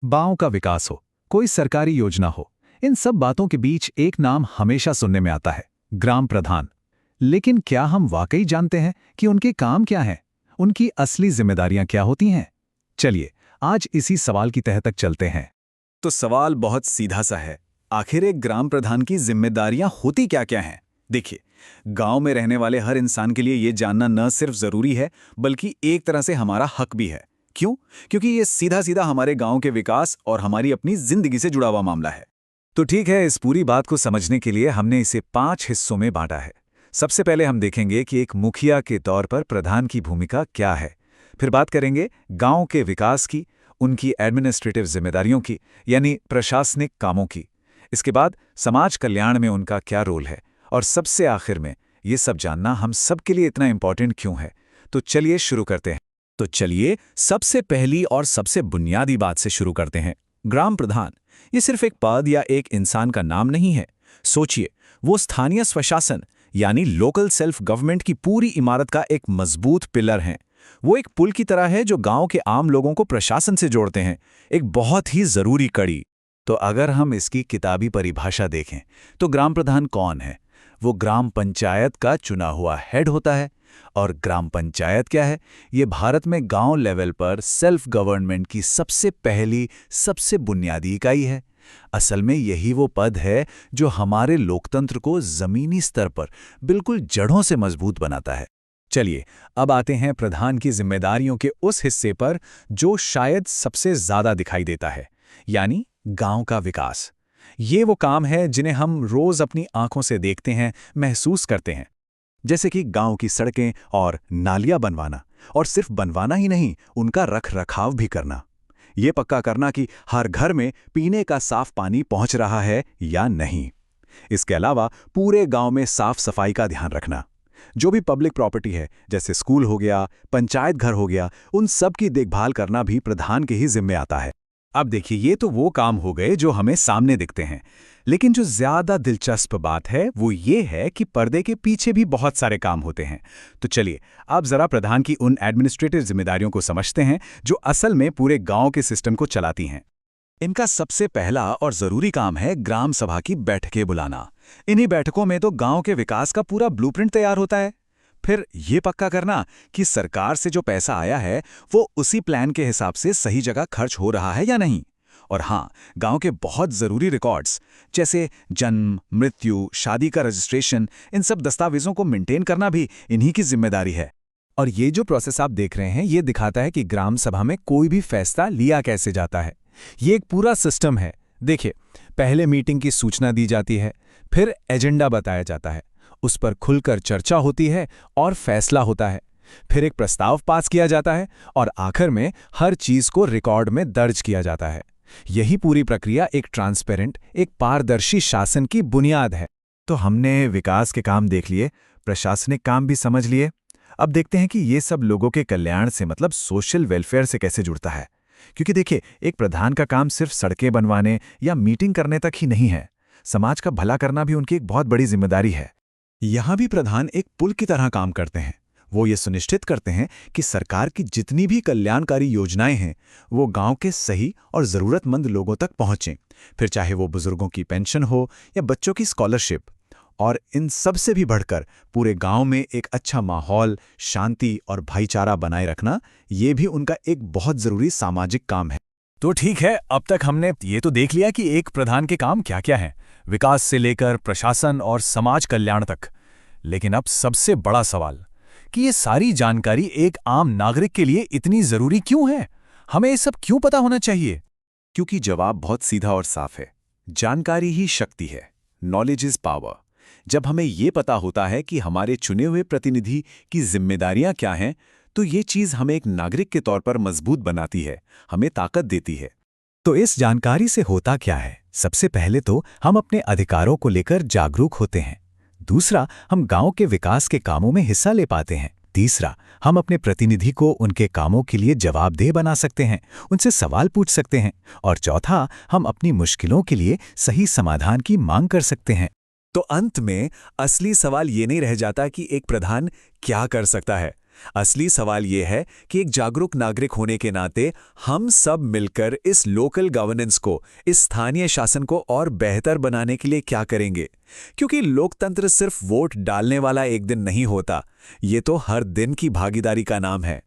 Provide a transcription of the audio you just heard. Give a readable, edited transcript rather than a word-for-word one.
गांव का विकास हो, कोई सरकारी योजना हो, इन सब बातों के बीच एक नाम हमेशा सुनने में आता है, ग्राम प्रधान। लेकिन क्या हम वाकई जानते हैं कि उनके काम क्या हैं? उनकी असली जिम्मेदारियां क्या होती हैं? चलिए, आज इसी सवाल की तह तक चलते हैं। तो सवाल बहुत सीधा सा है। आखिर एक ग्राम प्रधान की जिम्मेदारियां होती क्या-क्या हैं? देखिए, गांव में रहने वाले हर इंसान के लिए ये जानना न सिर्फ जरूरी है, बल्कि एक तरह से हमारा हक भी है। क्यों? क्योंकि ये सीधा-सीधा हमारे गांव के विकास और हमारी अपनी जिंदगी से जुड़ा हुआ मामला है। तो ठीक है, इस पूरी बात को समझने के लिए हमने इसे 5 हिस्सों में बांटा है। सबसे पहले हम देखेंगे कि एक मुखिया के तौर पर प्रधान की भूमिका क्या है। फिर बात करेंगे गांव के विकास की, उनकी एडमिनिस्ट्रेटिव जिम्मेदारियों की, यानी प्रशासनिक कामों की। इसके बाद समाज कल्याण में उनका क्या रोल है, और सबसे आखिर में ये सब जानना हम सबके लिए इतना इम्पोर्टेंट क्यों है। तो चलिए शुरू करते हैं। तो चलिए सबसे पहली और सबसे बुनियादी बात से शुरू करते हैं। ग्राम प्रधान ये सिर्फ एक पद या एक इंसान का नाम नहीं है। सोचिए, वो स्थानीय स्वशासन यानी लोकल सेल्फ गवर्नमेंट की पूरी इमारत का एक मजबूत पिलर हैं। वो एक पुल की तरह है जो गांव के आम लोगों को प्रशासन से जोड़ते हैं, एक बहुत ही जरूरी कड़ी। तो अगर हम इसकी किताबी परिभाषा देखें तो ग्राम प्रधान कौन है? वो ग्राम पंचायत का चुना हुआ हेड होता है। और ग्राम पंचायत क्या है? ये भारत में गांव लेवल पर सेल्फ गवर्नमेंट की सबसे पहली, सबसे बुनियादी इकाई है। असल में यही वो पद है जो हमारे लोकतंत्र को जमीनी स्तर पर बिल्कुल जड़ों से मजबूत बनाता है। चलिए, अब आते हैं प्रधान की जिम्मेदारियों के उस हिस्से पर जो शायद सबसे ज्यादा दिखाई देता है, यानी गांव का विकास। ये वो काम है जिन्हें हम रोज अपनी आंखों से देखते हैं, महसूस करते हैं। जैसे कि गांव की सड़कें और नालियां बनवाना, और सिर्फ बनवाना ही नहीं, उनका रख रखाव भी करना। ये पक्का करना कि हर घर में पीने का साफ पानी पहुंच रहा है या नहीं। इसके अलावा पूरे गांव में साफ सफाई का ध्यान रखना। जो भी पब्लिक प्रॉपर्टी है, जैसे स्कूल हो गया, पंचायत घर हो गया, उन सब की देखभाल करना भी प्रधान के ही जिम्मे आता है। अब देखिए, ये तो वो काम हो गए जो हमें सामने दिखते हैं, लेकिन जो ज्यादा दिलचस्प बात है वो ये है कि पर्दे के पीछे भी बहुत सारे काम होते हैं। तो चलिए, अब जरा प्रधान की उन एडमिनिस्ट्रेटिव जिम्मेदारियों को समझते हैं जो असल में पूरे गांव के सिस्टम को चलाती हैं। इनका सबसे पहला और जरूरी काम है ग्राम सभा की बैठकें बुलाना। इन्हीं बैठकों में तो गांव के विकास का पूरा ब्लूप्रिंट तैयार होता है। फिर ये पक्का करना कि सरकार से जो पैसा आया है वो उसी प्लान के हिसाब से सही जगह खर्च हो रहा है या नहीं। और हाँ, गांव के बहुत जरूरी रिकॉर्ड्स जैसे जन्म, मृत्यु, शादी का रजिस्ट्रेशन, इन सब दस्तावेजों को मेंटेन करना भी इन्हीं की जिम्मेदारी है। और ये जो प्रोसेस आप देख रहे हैं, ये दिखाता है कि ग्राम सभा में कोई भी फैसला लिया कैसे जाता है। ये एक पूरा सिस्टम है। देखिए, पहले मीटिंग की सूचना दी जाती है, फिर एजेंडा बताया जाता है, उस पर खुलकर चर्चा होती है और फैसला होता है। फिर एक प्रस्ताव पास किया जाता है और आखिर में हर चीज को रिकॉर्ड में दर्ज किया जाता है। यही पूरी प्रक्रिया एक ट्रांसपेरेंट, एक पारदर्शी शासन की बुनियाद है। तो हमने विकास के काम देख लिए, प्रशासनिक काम भी समझ लिए। अब देखते हैं कि ये सब लोगों के कल्याण से, मतलब सोशल वेलफेयर से कैसे जुड़ता है। क्योंकि देखिए, एक प्रधान का काम सिर्फ सड़कें बनवाने या मीटिंग करने तक ही नहीं है। समाज का भला करना भी उनकी एक बहुत बड़ी जिम्मेदारी है। यहाँ भी प्रधान एक पुल की तरह काम करते हैं। वो ये सुनिश्चित करते हैं कि सरकार की जितनी भी कल्याणकारी योजनाएं हैं वो गांव के सही और ज़रूरतमंद लोगों तक पहुंचें, फिर चाहे वो बुजुर्गों की पेंशन हो या बच्चों की स्कॉलरशिप। और इन सब से भी बढ़कर पूरे गांव में एक अच्छा माहौल, शांति और भाईचारा बनाए रखना, ये भी उनका एक बहुत ज़रूरी सामाजिक काम है। तो ठीक है, अब तक हमने ये तो देख लिया कि एक प्रधान के काम क्या-क्या हैं, विकास से लेकर प्रशासन और समाज कल्याण तक। लेकिन अब सबसे बड़ा सवाल कि ये सारी जानकारी एक आम नागरिक के लिए इतनी जरूरी क्यों है? हमें ये सब क्यों पता होना चाहिए? क्योंकि जवाब बहुत सीधा और साफ है। जानकारी ही शक्ति है। Knowledge is power. जब हमें ये पता होता है कि हमारे चुने हुए प्रतिनिधि की जिम्मेदारियां क्या हैं, तो ये चीज हमें एक नागरिक के तौर पर मजबूत बनाती है, हमें ताकत देती है। तो इस जानकारी से होता क्या है? सबसे पहले तो हम अपने अधिकारों को लेकर जागरूक होते हैं। दूसरा, हम गांव के विकास के कामों में हिस्सा ले पाते हैं। तीसरा, हम अपने प्रतिनिधि को उनके कामों के लिए जवाबदेह बना सकते हैं, उनसे सवाल पूछ सकते हैं। और चौथा, हम अपनी मुश्किलों के लिए सही समाधान की मांग कर सकते हैं। तो अंत में असली सवाल ये नहीं रह जाता कि एक प्रधान क्या कर सकता है, असली सवाल यह है कि एक जागरूक नागरिक होने के नाते हम सब मिलकर इस लोकल गवर्नेंस को, इस स्थानीय शासन को और बेहतर बनाने के लिए क्या करेंगे। क्योंकि लोकतंत्र सिर्फ वोट डालने वाला एक दिन नहीं होता, ये तो हर दिन की भागीदारी का नाम है।